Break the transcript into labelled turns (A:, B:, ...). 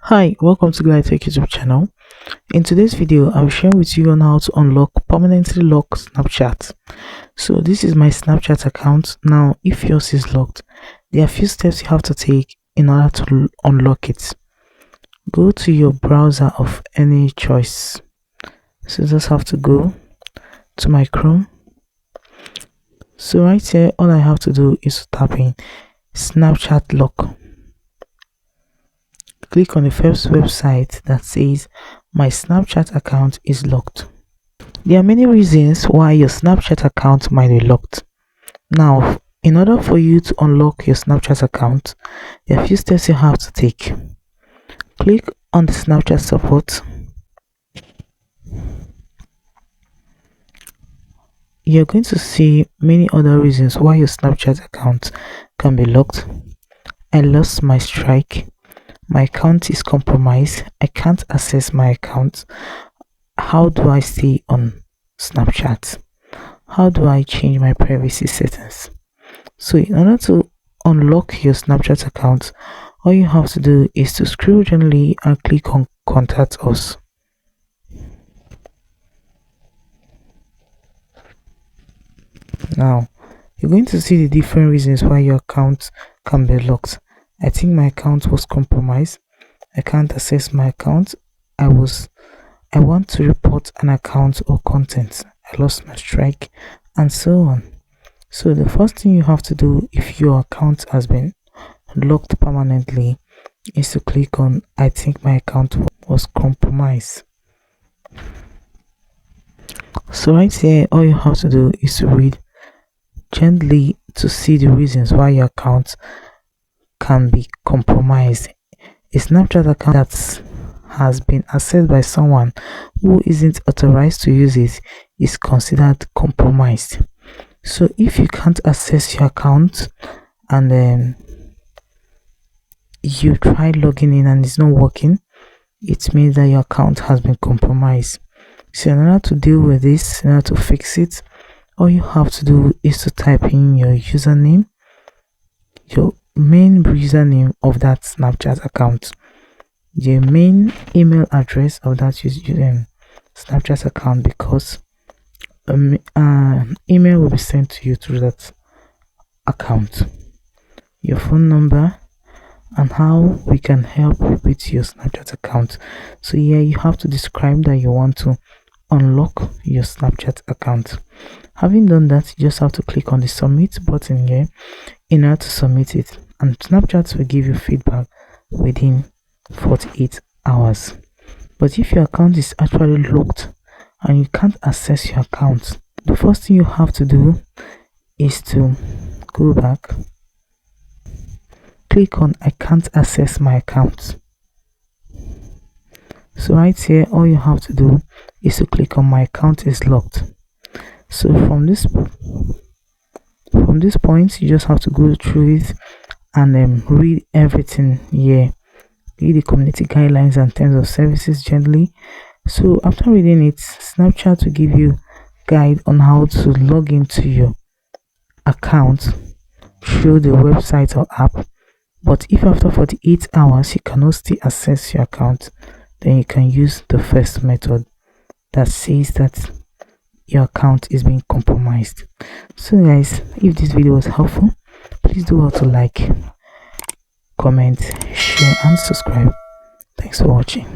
A: Hi, welcome to Glide Tech YouTube channel. In today's video, I will share with you on how to permanently lock Snapchat. So this is my Snapchat account. Now, if yours is locked, there are a few steps you have to take in order to unlock it. Go to your browser of any choice. So just have to go to my Chrome. So right here, all I have to do is to tap in Snapchat lock. Click on the first website that says my Snapchat account is locked. There are many reasons why your Snapchat account might be locked. Now, in order for you to unlock your Snapchat account, there are a few steps you have to take. Click on the Snapchat support. You're going to see many other reasons why your Snapchat account can be locked. I lost my strike. My account is compromised. I can't access my account. How do I stay on Snapchat? How do I change my privacy settings? So in order to unlock your Snapchat account, all you have to do is to scroll gently and click on contact us. Now you're going to see the different reasons why your account can be locked. I think my account was compromised. I can't access my account. I want to report an account or content. I lost my strike, and so on. So the first thing you have to do if your account has been locked permanently is to click on I think my account was compromised. So right here, all you have to do is to read gently to see the reasons why your account can be compromised. A Snapchat account that has been accessed by someone who isn't authorized to use it is considered compromised. So if you can't access your account and then you try logging in and it's not working, it means that your account has been compromised. So in order to deal with this, in order to fix it, all you have to do is to type in your username, your main username of that Snapchat account, your main email address of that Snapchat account, because email will be sent to you through that account, your phone number, and how we can help with your Snapchat account. So here you have to describe that you want to unlock your Snapchat account. Having done that, you just have to click on the submit button here in order to submit it, and Snapchat will give you feedback within 48 hours. But if your account is actually locked and you can't access your account, the first thing you have to do is to go back, click on I can't access my account. So right here, all you have to do is to click on my account is locked. So from this point, you just have to go through it and read everything here. Read the community guidelines and terms of services gently. So after reading it, Snapchat will give you guide on how to log into your account through the website or app. But if after 48 hours you cannot still access your account, then you can use the first method that says that your account is being compromised. So guys, if this video was helpful, please do well to like, comment, share and subscribe. Thanks for watching.